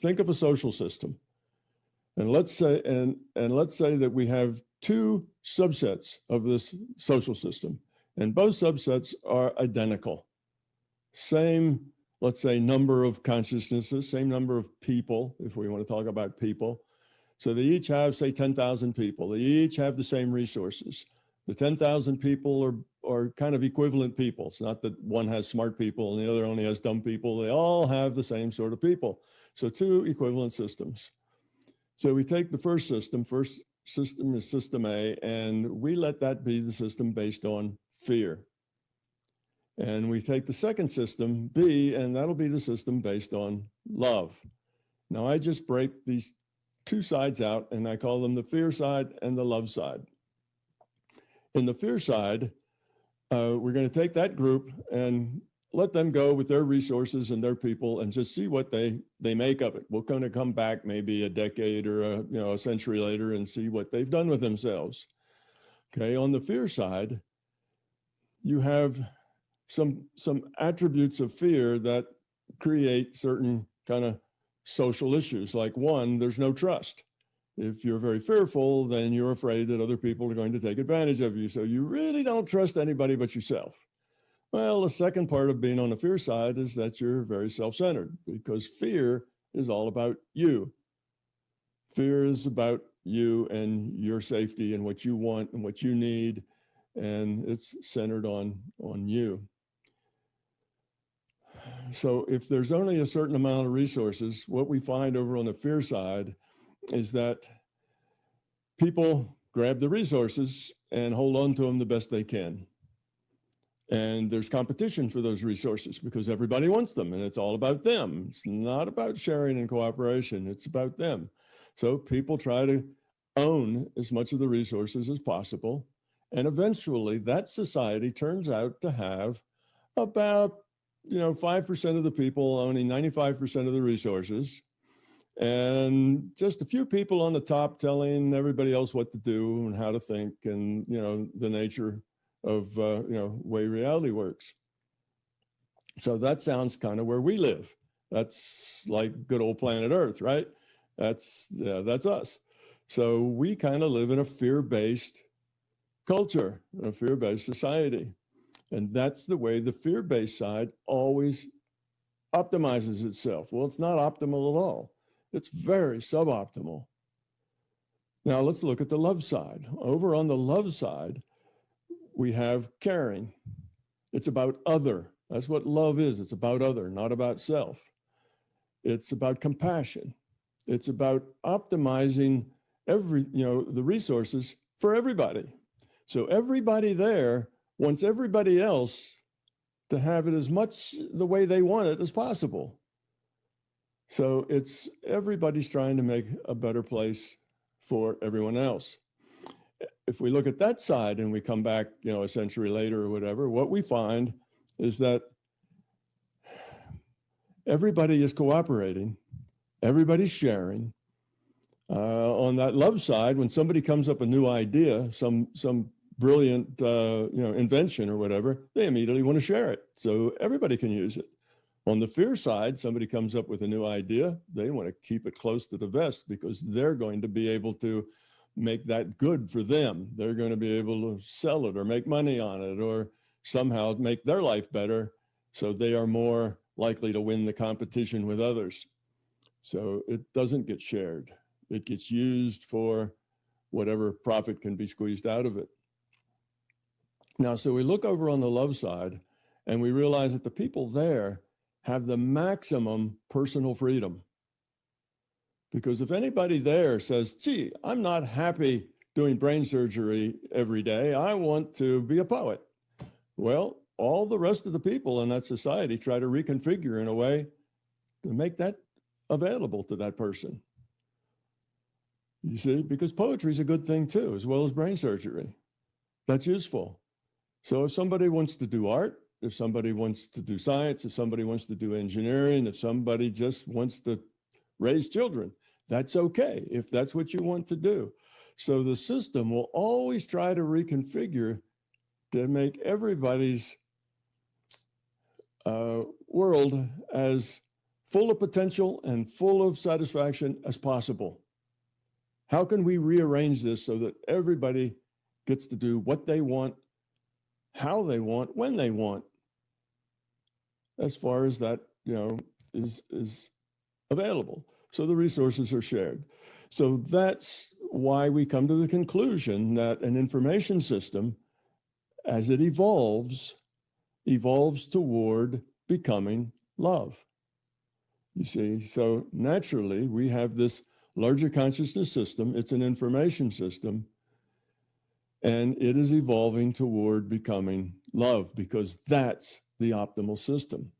think of a social system. And let's say that we have two subsets of this social system, and both subsets are identical. Same, let's say, number of consciousnesses, same number of people, if we want to talk about people. So they each have, say, 10,000 people. They each have the same resources. The 10,000 people are kind of equivalent people. It's not that one has smart people and the other only has dumb people. They all have the same sort of people. So two equivalent systems. So we take the first system is system A, and we let that be the system based on fear. And we take the second system, B, and that'll be the system based on love. Now I just break these two sides out and I call them the fear side and the love side. In the fear side, we're going to take that group and let them go with their resources and their people and just see what they make of it. We're going to come back maybe a decade or a century later and see what they've done with themselves. Okay, on the fear side, you have some attributes of fear that create certain kind of social issues. Like one, there's no trust. If you're very fearful, then you're afraid that other people are going to take advantage of you. So you really don't trust anybody but yourself. Well, the second part of being on the fear side is that you're very self-centered, because fear is all about you. Fear is about you and your safety and what you want and what you need, and it's centered on you. So if there's only a certain amount of resources, what we find over on the fear side is that people grab the resources and hold on to them the best they can. And there's competition for those resources because everybody wants them and it's all about them. It's not about sharing and cooperation, it's about them. So people try to own as much of the resources as possible. And eventually that society turns out to have about 5% of the people owning 95% of the resources, and just a few people on the top telling everybody else what to do and how to think, and the nature of way reality works. So that sounds kind of where we live. That's like good old planet Earth, right? That's us. So we kind of live in a fear-based culture, a fear-based society. And that's the way the fear-based side always optimizes itself. Well, it's not optimal at all. It's very suboptimal. Now let's look at the love side. Over on the love side, we have caring. It's about other. That's what love is. It's about other, not about self. It's about compassion. It's about optimizing the resources for everybody. So everybody there wants everybody else to have it as much the way they want it as possible. So it's everybody's trying to make a better place for everyone else. If we look at that side and we come back, a century later or whatever, what we find is that everybody is cooperating, everybody's sharing. On that love side, when somebody comes up with a new idea, some brilliant invention or whatever, they immediately want to share it so everybody can use it. On the fear side, somebody comes up with a new idea, they want to keep it close to the vest because they're going to be able to make that good for them. They're going to be able to sell it or make money on it or somehow make their life better, so they are more likely to win the competition with others. So it doesn't get shared. It gets used for whatever profit can be squeezed out of it. Now, so we look over on the love side and we realize that the people there have the maximum personal freedom. Because if anybody there says, gee, I'm not happy doing brain surgery every day, I want to be a poet. Well, all the rest of the people in that society try to reconfigure in a way to make that available to that person. You see, because poetry is a good thing too, as well as brain surgery. That's useful. So if somebody wants to do art, if somebody wants to do science, if somebody wants to do engineering, if somebody just wants to raise children, that's okay if that's what you want to do. So the system will always try to reconfigure to make everybody's world as full of potential and full of satisfaction as possible. How can we rearrange this so that everybody gets to do what they want, how they want, when they want, as far as that, is available. So the resources are shared. So that's why we come to the conclusion that an information system, as it evolves toward becoming love. You see, so naturally we have this larger consciousness system. It's an information system, and it is evolving toward becoming love because that's the optimal system.